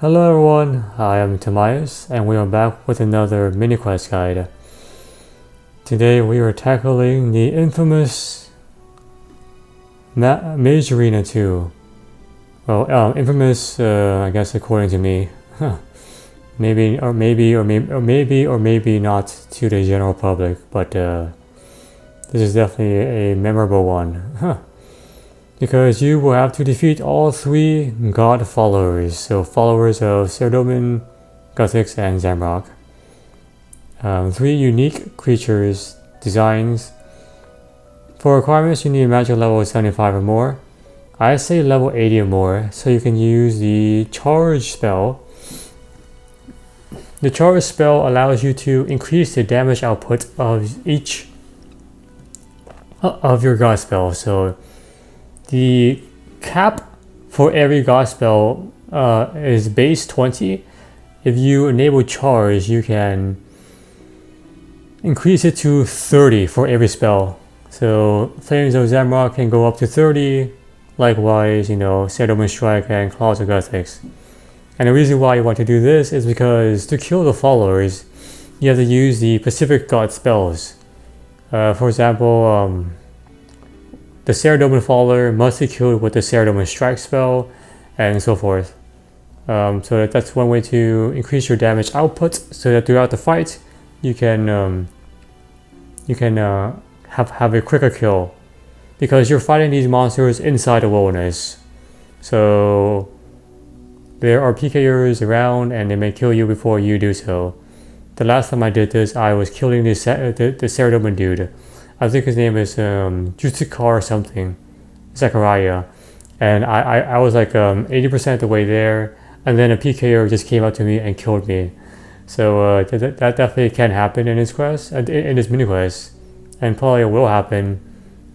Hello everyone, I am Tobias and we are back with another Miniquest guide. Today we are tackling the infamous Mage Arena 2. Well, infamous, I guess according to me. Maybe not to the general public, but this is definitely a memorable one. Because you will have to defeat all three god followers, so followers of Derwen, Gothics, and Zamrock. Three unique creatures, designs. For requirements, you need a magic level 75 or more. I say level 80 or more, so you can use the charge spell. The charge spell allows you to increase the damage output of each of your god spell. So the cap for every god spell is base 20. If you enable charge, you can increase it to 30 for every spell. So Flames of Zamrock can go up to 30. Likewise, Settlement Strike and Claws of Gothics. And the reason why you want to do this is because to kill the followers, you have to use the specific god spells. For example, the Settlement Follower must be killed with the Settlement Strike spell, and so forth. So that's one way to increase your damage output, so that throughout the fight, you can have a quicker kill, because you're fighting these monsters inside the wilderness. So there are PKers around, and they may kill you before you do so. The last time I did this, I was killing the Settlement dude. I think his name is Justiciar or something, Zachariah, and I was like 80% of the way there, and then a PKer just came up to me and killed me. So that definitely can happen in this quest, in this mini quest, and probably will happen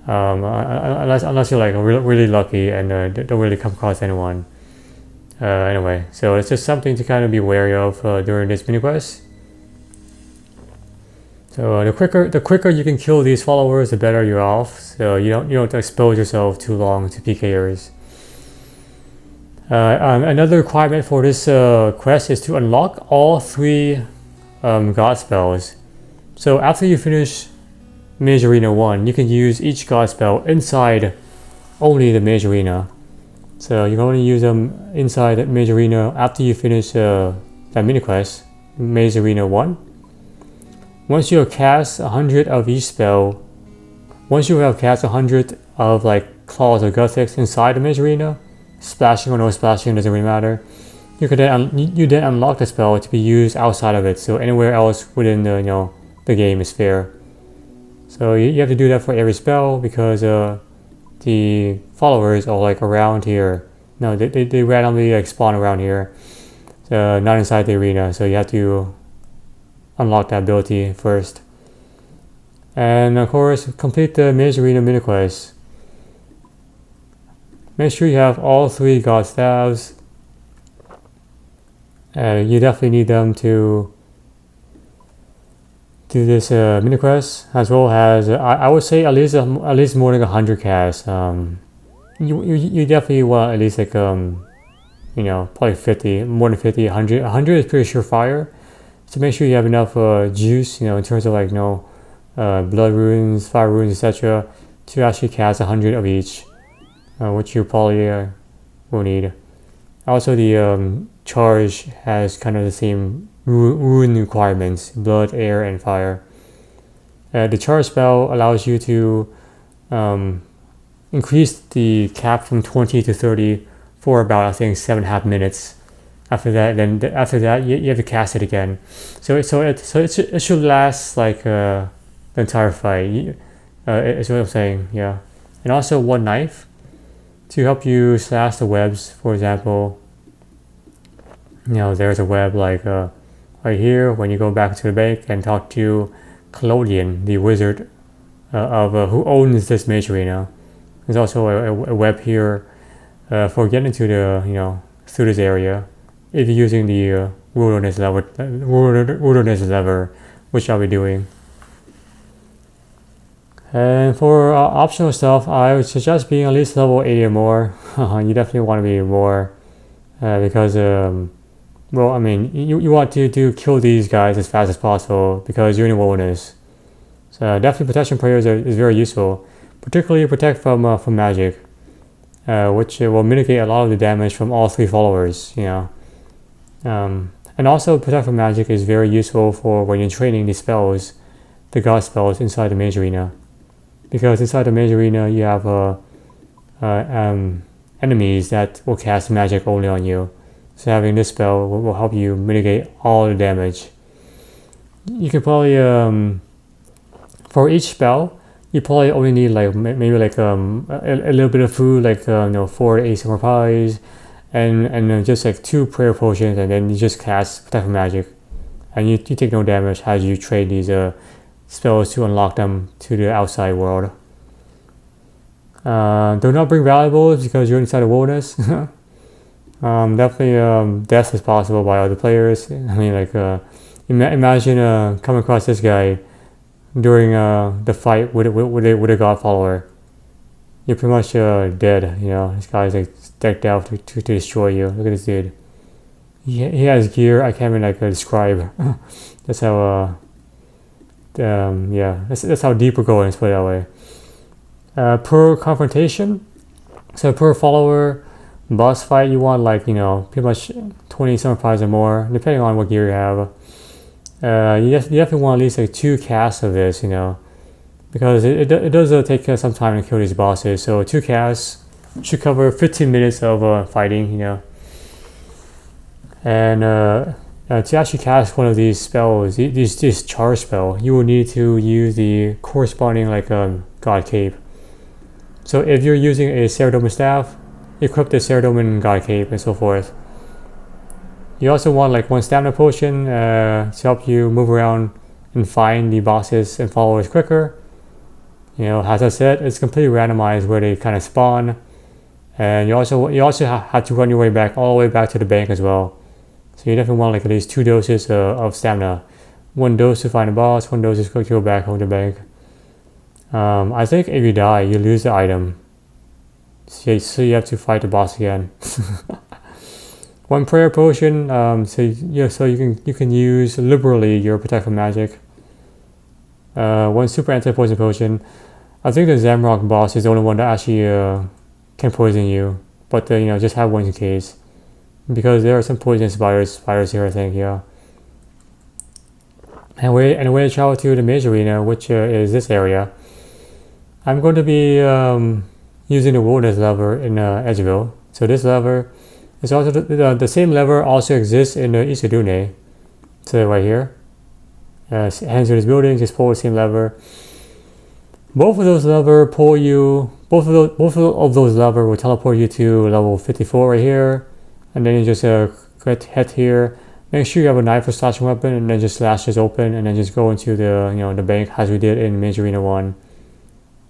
unless you're like really lucky and don't really come across anyone. Anyway, so it's just something to kind of be wary of during this mini quest. So the quicker you can kill these followers, the better you're off. So you don't expose yourself too long to PKers. Another requirement for this quest is to unlock all three god spells. So after you finish Mage Arena 1, you can use each god spell inside only the Mage Arena. So you can only use them inside the Mage Arena after you finish that mini quest, Mage Arena 1. Once you have cast 100 of each spell, once you have cast 100 of like Claws or Gothics inside the Mage Arena, splashing or no splashing doesn't really matter, you then unlock the spell to be used outside of it. So anywhere else within the game is fair. So you have to do that for every spell, because the followers are like around here. No, they randomly like spawn around here, not inside the arena. So you have to unlock that ability first. And of course, complete the Mage Arena mini quest. Make sure you have all three god staves. You definitely need them to do this mini quest, as well as I would say at least more than 100 casts. You definitely want at least like probably 50, more than 50, 100. 100 is pretty surefire. So make sure you have enough juice, in terms of like blood runes, fire runes, etc., to actually cast 100 of each, which you probably will need. Also, the charge has kind of the same rune requirements: blood, air, and fire. The charge spell allows you to increase the cap from 20 to 30 for about, I think, 7.5 minutes. After that, you have to cast it again. So it should last like the entire fight. Is what I'm saying, yeah. And also one knife to help you slash the webs. For example, there's a web like right here when you go back to the bank and talk to Clodian, the wizard of who owns this Mage Arena. There's also a web here for getting to the through this area, if you're using the wilderness lever, which I'll be doing. And for optional stuff, I would suggest being at least level 80 or more. You definitely want to be more, because well, I mean, you want to kill these guys as fast as possible because you're in the wilderness. So definitely protection prayers is very useful, particularly protect from magic, which will mitigate a lot of the damage from all 3 followers. And also protect from magic is very useful for when you're training the spells, the god spells inside the Mage Arena, because inside the Mage Arena you have enemies that will cast magic only on you. So having this spell will help you mitigate all the damage. You can probably for each spell, you probably only need like maybe like a little bit of food, like 4 to 8 summer pies, and just like 2 prayer potions, and then you just cast protect from magic, and you take no damage as you trade these spells to unlock them to the outside world. Do not bring valuables because you're inside the wilderness. Definitely death is possible by other players. I mean, like imagine coming across this guy during the fight with a god follower. You're pretty much dead. This guy's like decked out to destroy you. Look at this dude. He has gear I can't even describe. That's how that's how deep we're going. Let's put it that way. Per confrontation, so per follower boss fight, you want pretty much 20 summer pies or more, depending on what gear you have. You definitely want at least 2 casts of this, because it does take some time to kill these bosses. So 2 casts should cover 15 minutes of fighting, And to actually cast one of these spells, this charge spell, you will need to use the corresponding god cape. So if you're using a Saradomin staff, equip the Saradomin god cape and so forth. You also want 1 stamina potion to help you move around and find the bosses and followers quicker. As I said, it's completely randomized where they kind of spawn, and you also have to run your way back all the way back to the bank as well. So you definitely want at least 2 doses of stamina. 1 dose to find a boss, 1 dose to go back home to the bank. I think if you die, you lose the item. So you have to fight the boss again. 1 prayer potion, so you can use liberally your protect from magic. 1 super anti-poison potion. I think the Zamrock boss is the only one that actually can poison you, but just have 1 in case, because there are some poison spiders here, I think. And way to travel to the Mage Arena, which is this area. I'm going to be using the wilderness lever in Edgeville. So this lever is also the same lever also exists in Isidune. So right here, hands to this building, just pull the same lever. Both of those lever pull you. Both of those lever will teleport you to level 54 right here, and then you just head here. Make sure you have a knife or slashing weapon, and then just slash this open, and then just go into the the bank as we did in Mage Arena 1.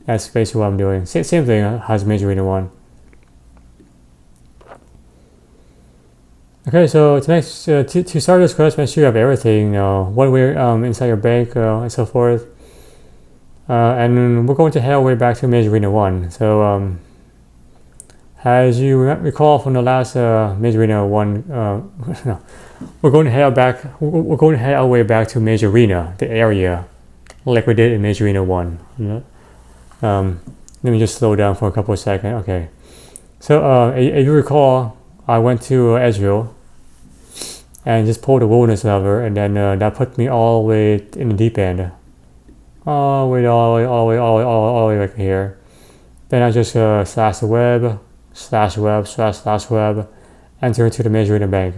That's basically what I'm doing. Same thing as Mage Arena 1. Okay, so to start this quest, make sure you have everything, one way inside your bank and so forth. And we're going to head our way back to Mage Arena 1. So as you recall from the last Mage Arena 1, no, we're going to head our way back to Mage Arena, the area, like we did in Mage Arena 1. Let me just slow down for a couple of seconds. Okay, so if you recall, I went to Edgeville and just pulled the wilderness lever, and then that put me all the way in the deep end, all the way back here. Then I just slash the web, slash web, enter into the Mage Arena bank.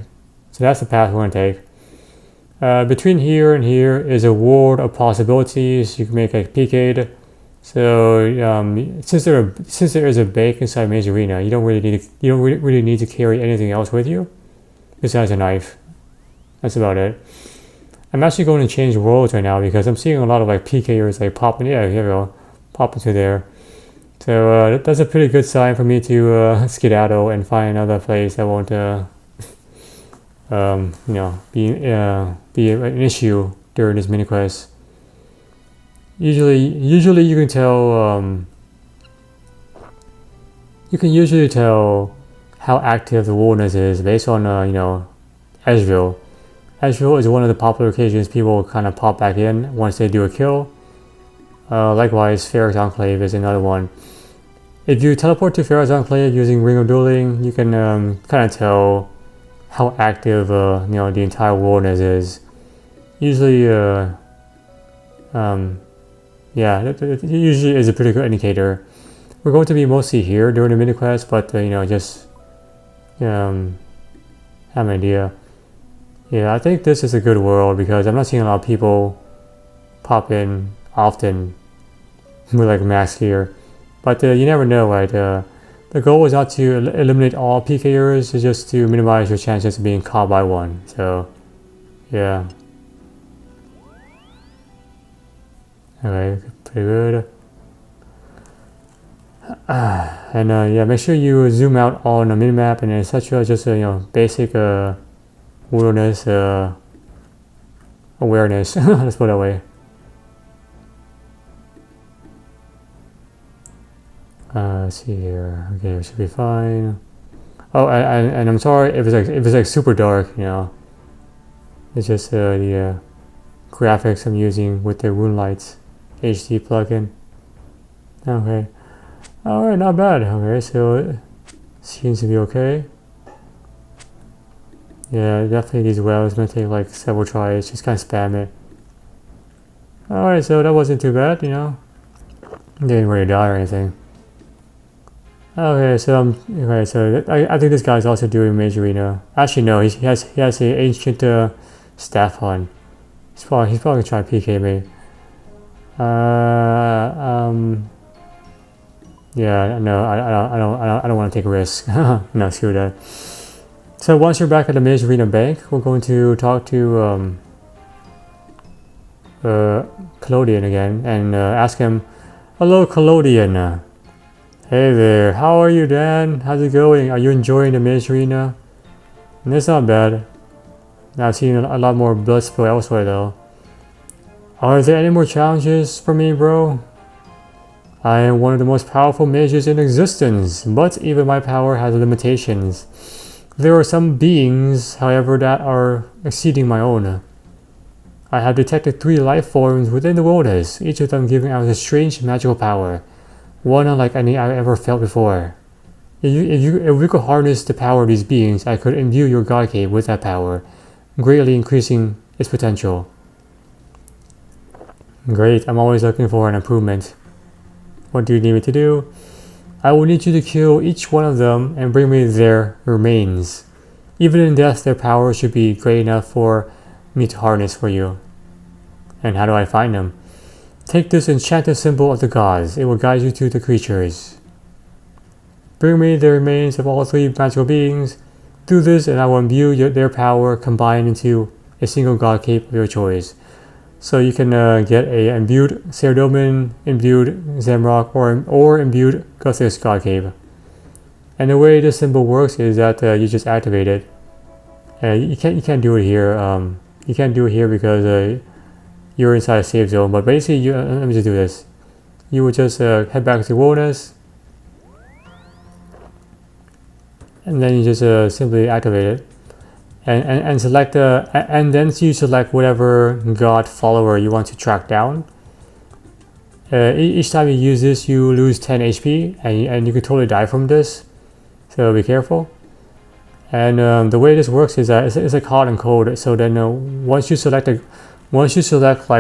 So that's the path we're going to take. Between here and here is a world of possibilities. You can make a peekade. So since there is a bank inside Mage Arena, you don't really need to carry anything else with you besides a knife. That's about it. I'm actually going to change worlds right now because I'm seeing a lot of PKers popping. Yeah, here we go, pop into there. So that's a pretty good sign for me to skedaddle and find another place that won't be an issue during this mini quest. Usually you can tell. You can usually tell how active the wilderness is based on Edgeville. Edgeville is one of the popular occasions people kind of pop back in once they do a kill. Likewise, Pharaoh's Enclave is another one. If you teleport to Pharaoh's Enclave using Ring of Dueling, you can kind of tell how active the entire wilderness is. Usually, yeah, it usually is a pretty good indicator. We're going to be mostly here during the Miniquest, but just have an idea. Yeah, I think this is a good world because I'm not seeing a lot of people pop in often with like max gear. But you never know, right? The goal is not to eliminate all PKers, it's just to minimize your chances of being caught by one. So, yeah. Okay, pretty good. And yeah, make sure you zoom out on the minimap and etc. Just basic wilderness awareness. Let's put it that way. Let's see here. Okay, it should be fine. Oh, and I'm sorry if it's like super dark. It's just the graphics I'm using with the RuneLights HD plugin. Okay. Alright, not bad. Okay, so it seems to be okay. Yeah, definitely these wells may take like several tries, just kind of spam it. Alright, so that wasn't too bad, Didn't really die or anything. Okay, so I think this guy's also doing Mage Arena. Actually, no, he has an ancient staff on. He's probably gonna try to PK me. Yeah, no, I don't want to take a risk. No, screw that. So once you're back at the Mage Arena bank, we're going to talk to Collodian again and ask him, "Hello, Collodian. Hey there, how are you, Dan? How's it going? Are you enjoying the Mage Arena?" And it's not bad. I've seen a lot more blood spill elsewhere though. Are there any more challenges for me, bro? I am one of the most powerful mages in existence, but even my power has limitations. There are some beings, however, that are exceeding my own. I have detected 3 life forms within the wilderness, each of them giving out a strange magical power. One unlike any I've ever felt before. If we could harness the power of these beings, I could imbue your God Cave with that power, greatly increasing its potential. Great, I'm always looking for an improvement. What do you need me to do? I will need you to kill each one of them and bring me their remains. Even in death, their power should be great enough for me to harness for you. And how do I find them? Take this enchanted symbol of the gods. It will guide you to the creatures. Bring me the remains of all 3 magical beings. Do this and I will imbue their power combined into a single god cape of your choice. So you can get a imbued Saradomin, imbued Zamrock, or imbued Guthix God Cave. And the way this symbol works is that you just activate it. You can't do it here. You can't do it here because you're inside a safe zone. But basically, let me just do this. You would just head back to wilderness, and then you just simply activate it. And select and then you select whatever god follower you want to track down. Each time you use this, you lose 10 HP, and you can totally die from this. So be careful. And the way this works is that it's like hot and cold. So then once you select like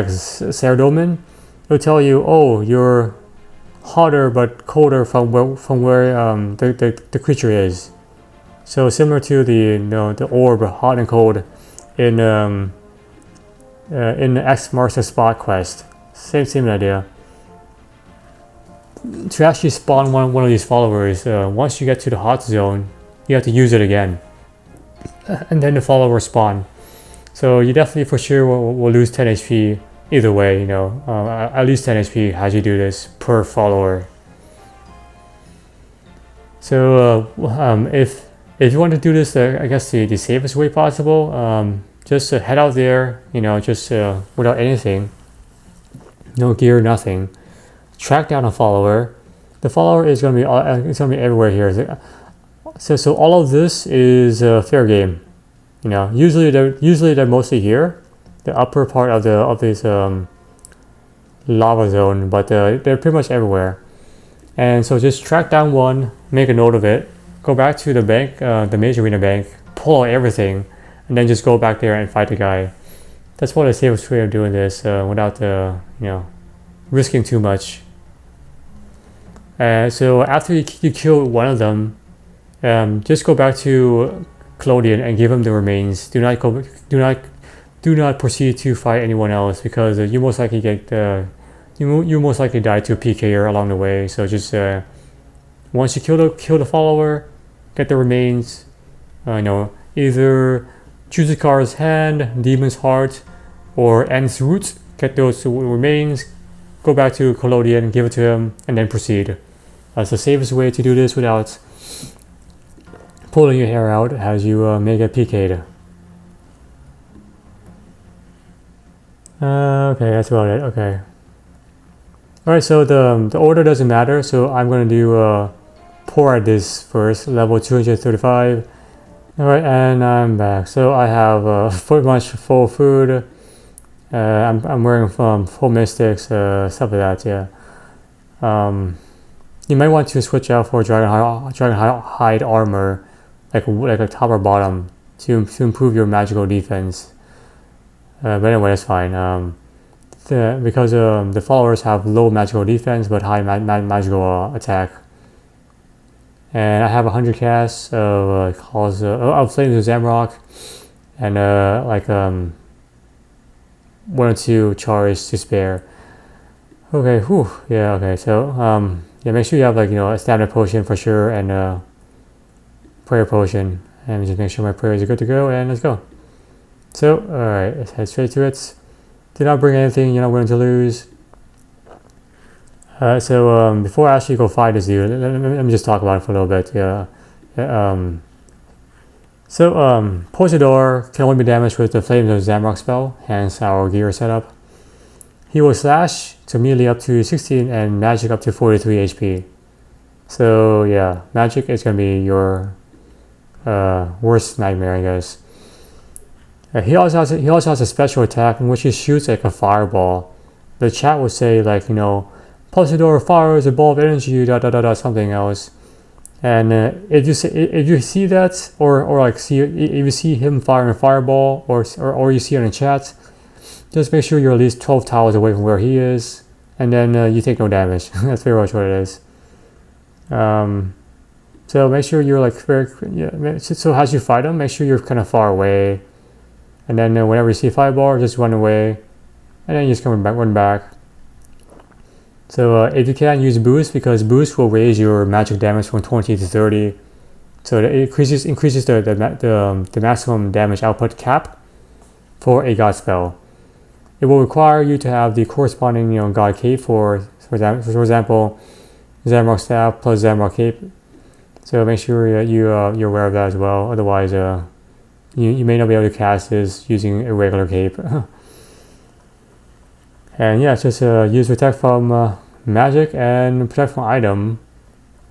Saradomin, it'll tell you, oh, you're hotter but colder from where the creature is. So similar to the orb, hot and cold, in the X marks the spot quest. Same idea. To actually spawn one of these followers, once you get to the hot zone, you have to use it again, and then the followers spawn. So you definitely for sure will lose 10 HP either way. At least 10 HP as you do this per follower. So if you want to do this, I guess the safest way possible, just head out there, just without anything, no gear, nothing. Track down a follower. The follower is going to be everywhere here. So all of this is fair game. You know, usually they're mostly here, the upper part of this lava zone, but they're pretty much everywhere. And so just track down one, make a note of it, go back to the bank, the Mage Arena bank, pull out everything, and then just go back there and fight the guy. That's what the safest way of doing this without risking too much. So after you kill one of them, just go back to Clodian and give him the remains. Do not proceed to fight anyone else, because you most likely get you most likely die to a PKer along the way. So just once you kill the follower, get the remains. Either Justiciar's hand, Demon's Heart, or End's Root. Get those remains. Go back to Clodian, give it to him, and then proceed. That's the safest way to do this without pulling your hair out as you may get PK'd. Okay, that's about it. Okay. Alright, so the order doesn't matter, so I'm going to do Porazdir first, level 235. Alright, and I'm back. So I have pretty much full food. I'm wearing full mystics, stuff like that, yeah. You might want to switch out for dragon hide armor, like a top or bottom, to improve your magical defense. But anyway, that's fine. Because the followers have low magical defense but high magical attack. And I have 100 casts of Flames of Zamrock, and 1 or 2 charges to spare. Okay, whew, yeah, okay, so yeah, make sure you have a stamina potion for sure, and prayer potion, and just make sure my prayers are good to go, and let's go. So, alright, let's head straight to it. Do not bring anything you're not willing to lose. So before I actually go fight this dude, let me just talk about it for a little bit. So Porazdir can only be damaged with the Flames of Zamrock spell, hence our gear setup. He will slash to melee up to 16 and magic up to 43 HP. So yeah, magic is gonna be your worst nightmare, I guess. He also has a special attack in which he shoots like a fireball. The chat will say Porazdir fires a ball of energy, something else. And if you see that, or if you see him firing a fireball, or you see it in the chat, just make sure you're at least 12 tiles away from where he is, and then you take no damage. That's very much what it is. So make sure you're so as you fight him, make sure you're kind of far away, and then whenever you see a fireball, just run away, and then you just run back. So if you can, use boost, because boost will raise your magic damage from 20 to 30. So it increases the maximum damage output cap for a god spell. It will require you to have the corresponding god cape for example Zamrock staff plus Zamrock cape. So make sure you're aware of that as well. Otherwise, you may not be able to cast this using a regular cape. And yeah, just use protect from magic and protect from item,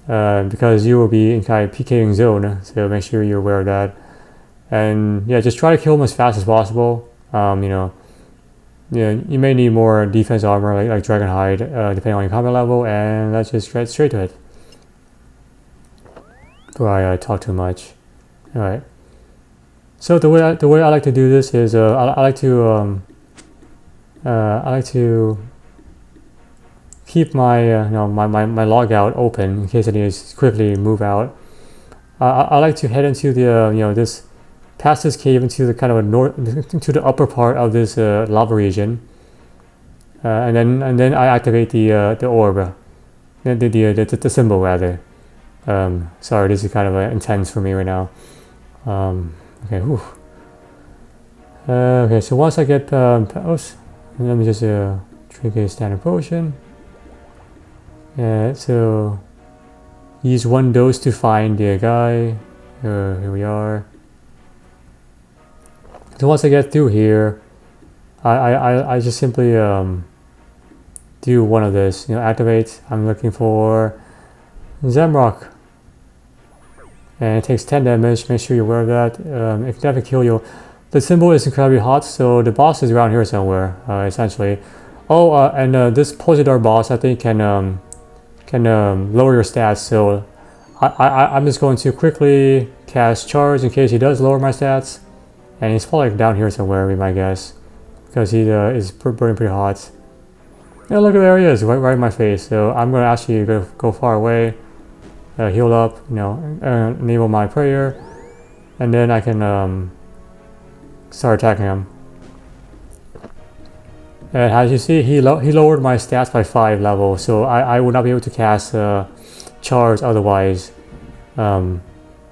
because you will be in kind of PKing zone, so make sure you're aware of that. And yeah, just try to kill him as fast as possible. You may need more defense armor like dragon hide, depending on your combat level, and let's just get straight to it before I talk too much. Alright, so the way I like to do this is I like to keep my my logout open in case I need to quickly move out. I like to head into the past this cave into the kind of into the upper part of this lava region, and then I activate the orb, the symbol rather. Sorry, this is kind of intense for me right now. Okay, whew. Okay, so once I get let me just drink a standard potion. So use 1 dose to find the guy. Here we are. So once I get through here, I just simply do one of this. Activate. I'm looking for Zamrock. and it takes 10 damage. Make sure you're aware of that. If you have to kill you, the symbol is incredibly hot, so the boss is around here somewhere, essentially. Oh, and this Porazdir boss, I think, can lower your stats. So I'm just going to quickly cast charge in case he does lower my stats, and he's probably like down here somewhere, be my guess, because he is burning pretty hot. Yeah, look, there he is, right in my face. So I'm gonna actually go far away, heal up, enable my prayer, and then I can start attacking him. And as you see, he lowered my stats by 5 levels, so I would not be able to cast charge otherwise.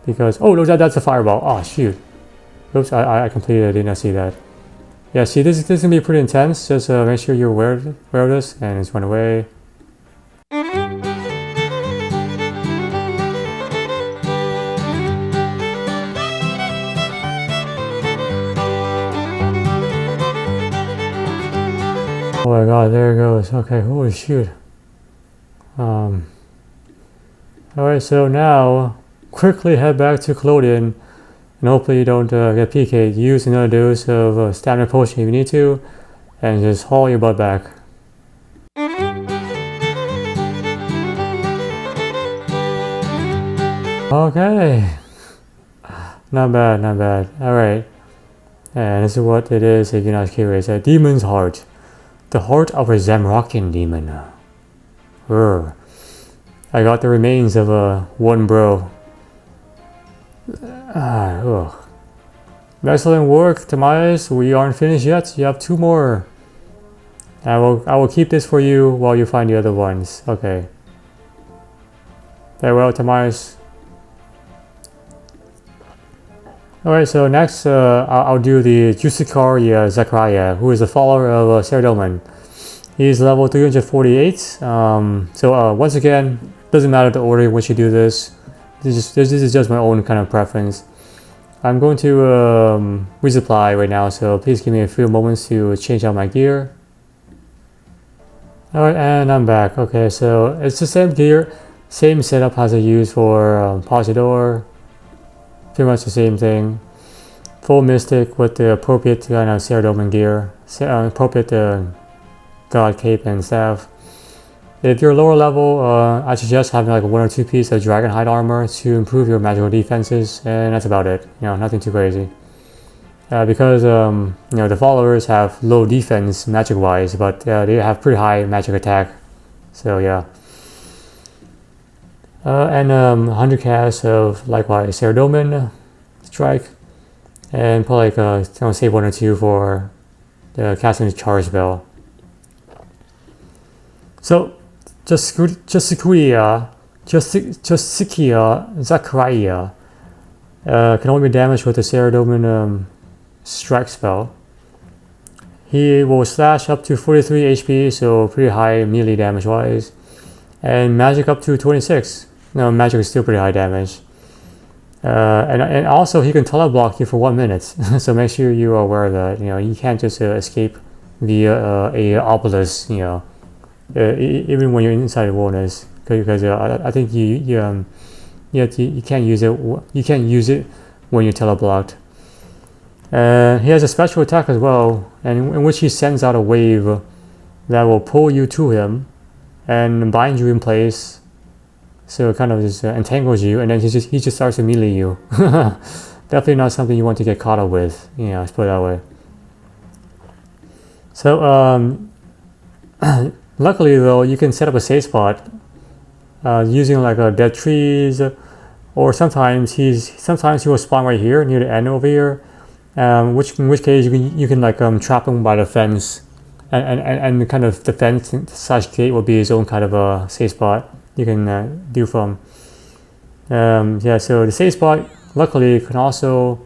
Because that's a fireball. Oh shoot! Oops, I completely did not see that. Yeah, see, this is gonna be pretty intense. Just make sure you're aware of this, and just run away. Oh my god, there it goes. Okay, holy shoot. Alright, so now quickly head back to Collodion, and hopefully you don't get PK'd. Use another dose of stamina potion if you need to, and just haul your butt back. Okay. Not bad, not bad. Alright. And this is what it is if you're not curious. A demon's heart. The heart of a Zamrokian demon. I got the remains of one bro. Excellent work, Tobias. We aren't finished yet. You have 2 more. I will keep this for you while you find the other ones. Okay. Very well, Tobias. Alright, so next I'll do the Justiciar Zachariah, who is a follower of Saradomin. He's level 348. So once again, doesn't matter the order in which you do this. This is just my own kind of preference. I'm going to resupply right now, so please give me a few moments to change out my gear. Alright, and I'm back. Okay, so it's the same gear, same setup as I use for Porazdir. Pretty much the same thing. Full Mystic with the appropriate kind of Saradomin gear, appropriate God cape and staff. If you're lower level, I suggest having like 1 or 2 pieces of dragon hide armor to improve your magical defenses, and that's about it. Nothing too crazy. Because the followers have low defense magic wise, but they have pretty high magic attack. So yeah. And 100 casts of likewise Saradomin strike, and probably like save 1 or 2 for the casting the charge spell. So Justiciar Zachariah can only be damaged with the Saradomin strike spell. He will slash up to 43 HP, so pretty high melee damage wise, and magic up to 26. No, magic is still pretty high damage. And also he can teleblock you for 1 minute, so make sure you are aware of that. You can't just escape via a obelisk. Even when you're inside the wilderness, because I think you can't use it. You can't use it when you're teleblocked. He has a special attack as well, and in which he sends out a wave that will pull you to him and bind you in place. So it kind of just entangles you, and then he just starts to melee you. Definitely not something you want to get caught up with. Let's put it that way. So luckily though, you can set up a safe spot using like dead trees, or sometimes he will spawn right here near the end over here. In which case you can like trap him by the fence, and kind of the fence / gate will be his own kind of a safe spot you can do from. So the safe spot luckily can also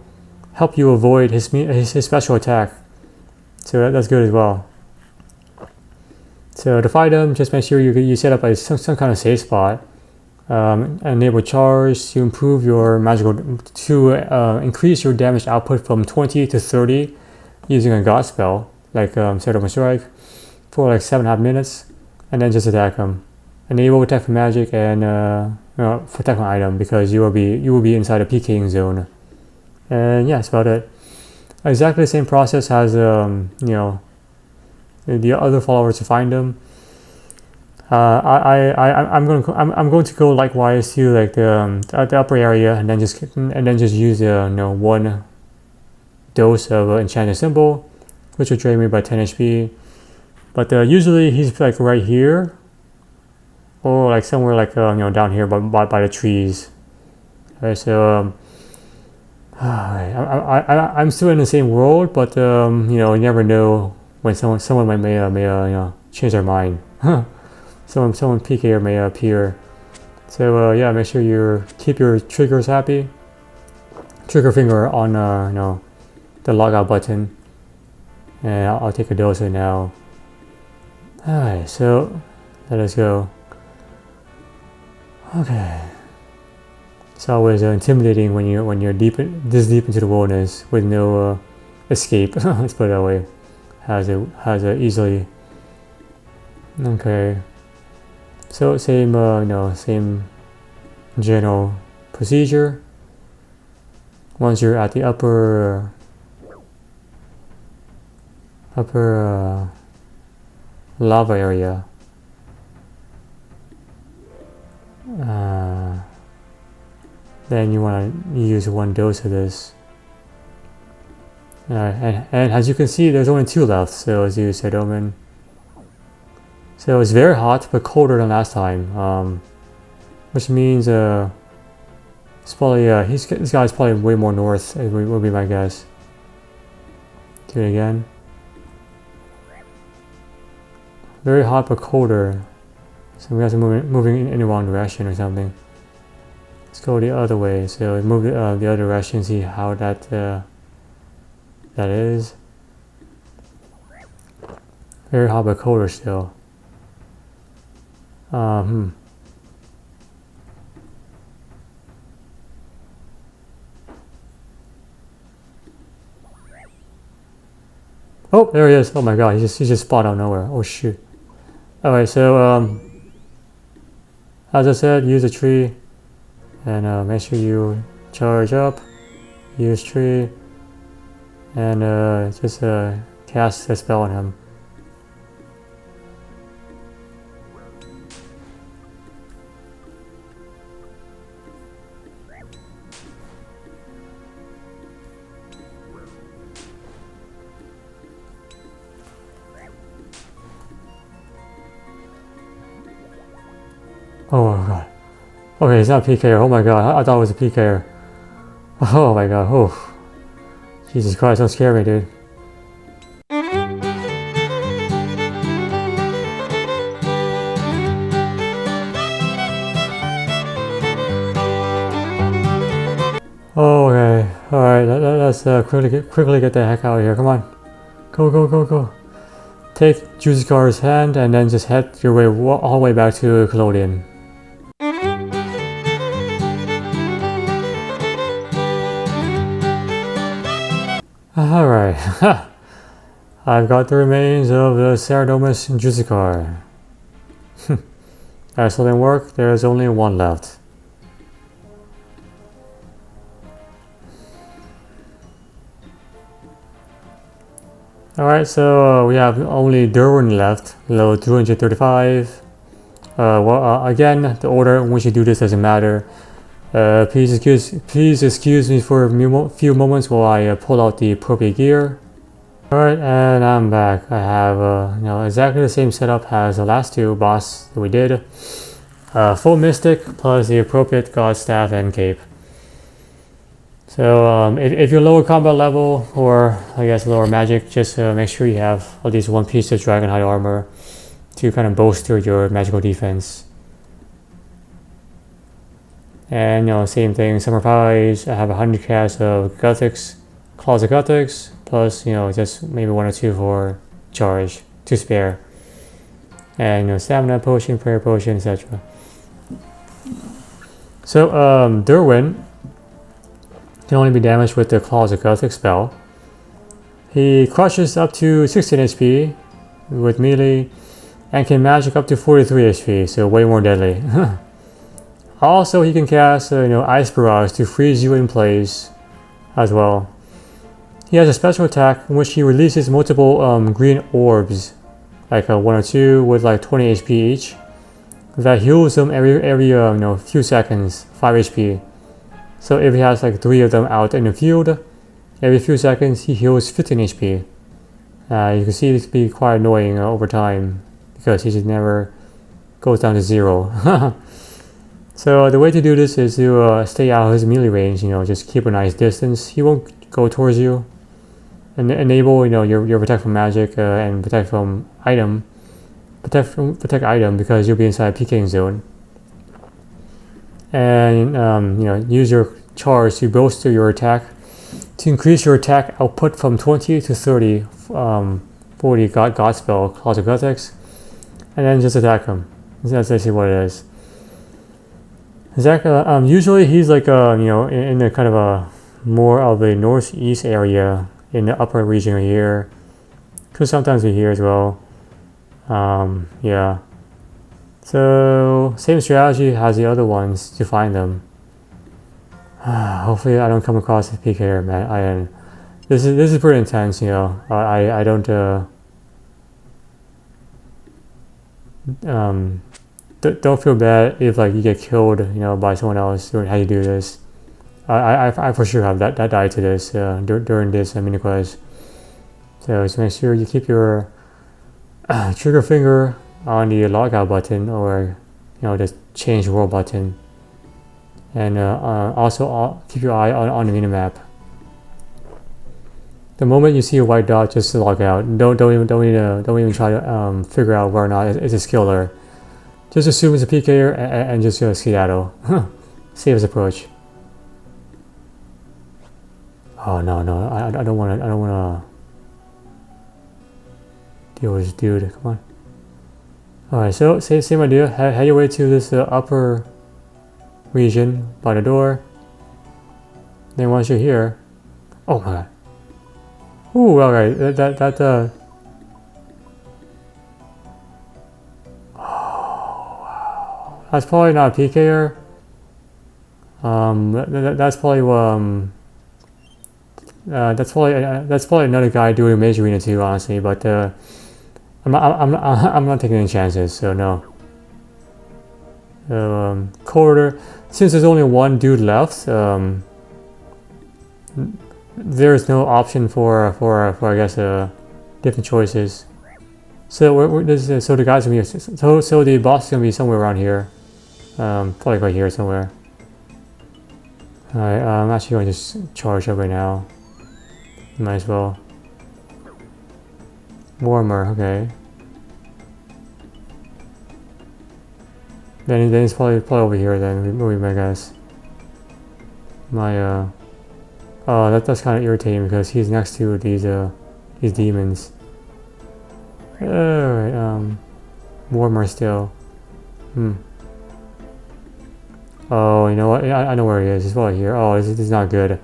help you avoid his special attack, so that's good as well. So to fight him, just make sure you set up some kind of safe spot, enable charge to improve your magical, to increase your damage output from 20 to 30 using a God spell like Saradomin Strike for like 7.5 minutes, and then just attack him. Enable attack for magic and protect my item, because you will be inside a PKing zone. And yeah, that's about it. Exactly the same process as the other followers to find them. I'm going to go likewise to like the upper area, and then just use one dose of enchanted symbol, which will drain me by 10 HP. But usually he's like right here, or like somewhere like down here by the trees. Alright, so I'm still in the same world, but you never know when someone may change their mind. someone PK may appear. So yeah, make sure you keep your triggers happy. Trigger finger on the logout button, and I'll take a dose right now. Alright, so let us go. Okay. It's always intimidating when you're this deep into the wilderness with no escape. Let's put it that way. Has it easily. Okay. So same same general procedure. Once you're at the upper lava area, then you want to use one dose of this. And as you can see, there's only 2 left, so as you said, Omen. So it's very hot, but colder than last time, which means it's probably this guy's probably way more north. It would be my guess. Do it again. Very hot but colder, so we have to moving in the wrong direction or something. Let's go the other way. So move the other direction. See how that is. Very hot but colder still. Oh, there he is. Oh my god, he just spawned out of nowhere. Oh shoot. Alright, so as I said, use a tree, and make sure you charge up, use tree, and just cast a spell on him. Oh my god. Okay, it's not a PKer. Oh my god, I thought it was a PKer. Oh my god, oh. Jesus Christ, don't scare me, dude. Okay, alright, let's quickly get the heck out of here. Come on. Go. Take Justiciar's hand and then just head your way all the way back to Collodion. Alright, I've got the remains of the Ceratomus Justiciar. That still didn't work, there's only 1 left. Alright, so we have only Derwen left, level 235. Again, the order in which you do this doesn't matter. Please excuse me for a few moments while I pull out the appropriate gear. Alright, and I'm back. I have exactly the same setup as the last 2 boss that we did. Full Mystic plus the appropriate God Staff and Cape. So if you're lower combat level, or I guess lower magic, just make sure you have at least 1 piece of Dragonhide armor to kind of bolster your magical defense. And same thing, Summer Pies, I have 100 casts of Gothics, Claws of Gothics, plus just maybe 1 or 2 for charge to spare. And Stamina Potion, Prayer Potion, etc. So Derwen can only be damaged with the Claws of Gothic spell. He crushes up to 16 HP with melee and can magic up to 43 HP, so way more deadly. Also, he can cast Ice Barrage to freeze you in place as well. He has a special attack in which he releases multiple green orbs, like 1 or 2 with like 20 HP each. That heals them every few seconds, 5 HP. So if he has like 3 of them out in the field, every few seconds he heals 15 HP. You can see this be quite annoying over time because he just never goes down to 0. So the way to do this is to stay out of his melee range. Just keep a nice distance. He won't go towards you. And enable your protect from magic and protect from item. Protect item because you'll be inside a PKing zone. And use your charge to bolster your attack, to increase your attack output from 20 to 30 for the God spell, Closet Gothex, and then just attack him. That's actually what it is. Zach, usually he's like in the kind of a more of a northeast area in the upper region here. Because sometimes we're here as well. Yeah. So same strategy as the other ones to find them. Hopefully I don't come across a PKer, man. This is pretty intense, I don't feel bad if like you get killed, by someone else during how you do this. I for sure have that died to this during this Miniquest. So just make sure you keep your trigger finger on the logout button or the change world button, and also keep your eye on the minimap. The moment you see a white dot, just log out. Don't even try to figure out whether or not it's a skiller. Just assume it's a PKer and just skedaddle. Safest approach. Oh no, I don't wanna deal with this dude. Come on. Alright, so same idea. Head your way to this upper region by the door. Then once you're here, oh my god. Ooh, alright, that that's probably not a PKer. That's probably another guy doing Mage Arena too, honestly. But I'm not taking any chances, so no. Corridor. Since there's only one dude left, there's no option for I guess different choices. So so the guys gonna be so the boss is gonna be somewhere around here, probably right here somewhere. Alright, I'm actually going to just charge up right now. Might as well. Warmer, okay. Then it's probably over here. Then moving my guess. My oh, that's kind of irritating because he's next to these demons. Alright, warmer still. Oh, you know what? I know where he is. He's probably here. Oh, this is not good.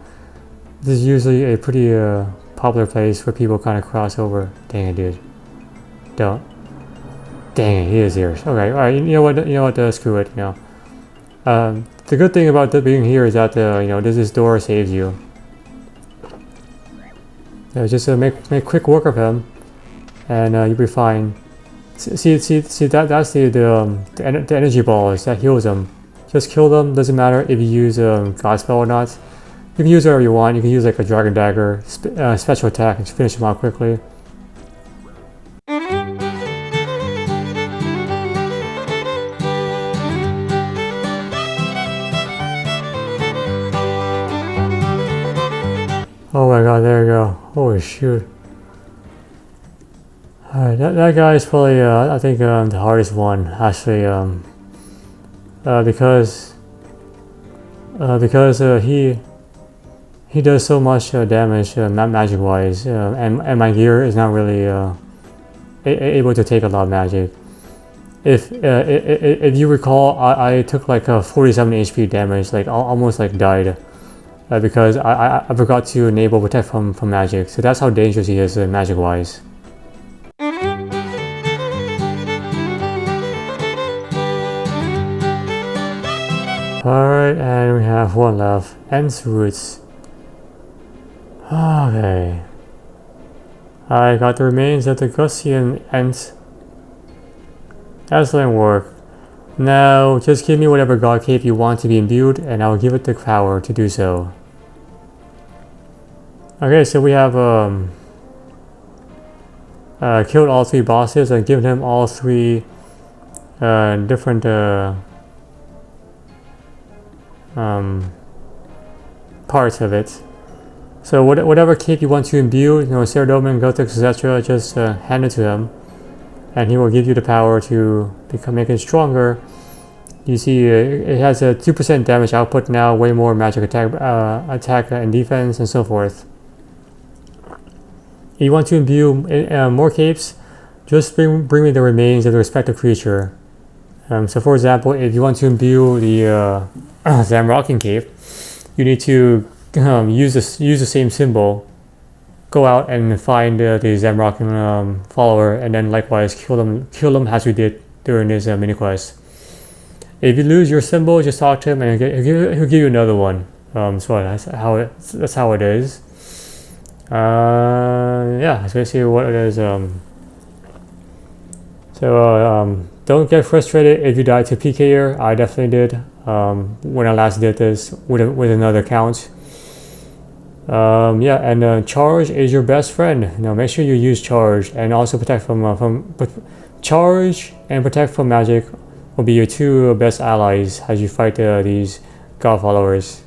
This is usually a pretty popular place where people kind of cross over. Dang it, dude. Don't. Dang it, he is here. Okay, alright. You know what? Screw it. The good thing about being here is that this door saves you. So just make quick work of him, and you'll be fine. See that's the energy balls that heals him. Just kill them. Doesn't matter if you use God spell or not. You can use whatever you want. You can use like a dragon dagger, special attack, and finish them out quickly. Oh my god, there you go. Holy shoot. Alright, that guy is probably, I think, the hardest one, actually, because he does so much damage, magic-wise, and my gear is not really able to take a lot of magic. If you recall, I took like 47 HP damage, like almost like died. Because I forgot to enable protect from magic, so that's how dangerous he is magic wise. Alright, and we have one left. Ents Roots. Okay. I got the remains of the Gustian Ent. Excellent work. Now, just give me whatever god cape you want to be imbued, and I'll give it the power to do so. Okay, so we have killed all 3 bosses and given him all 3 different parts of it. So whatever cape you want to imbue, Saradomin, Gothic, etc., just hand it to him, and he will give you the power to make it stronger. You see, it has a 2% damage output now, way more magic attack and defense, and so forth. If you want to imbue more capes, just bring me the remains of the respective creature. So for example, if you want to imbue the Zamrocken cape, you need to use the same symbol, go out and find the Zamrocken follower, and then likewise kill them as we did during this mini quest. If you lose your symbol, just talk to him and he'll give you another one. So that's how it is. Yeah, that's basically what it is. Don't get frustrated if you die to PKer. I definitely did when I last did this with another account. Yeah, and charge is your best friend. Now make sure you use charge, and also protect from charge and protect from magic will be your 2 best allies as you fight these god followers.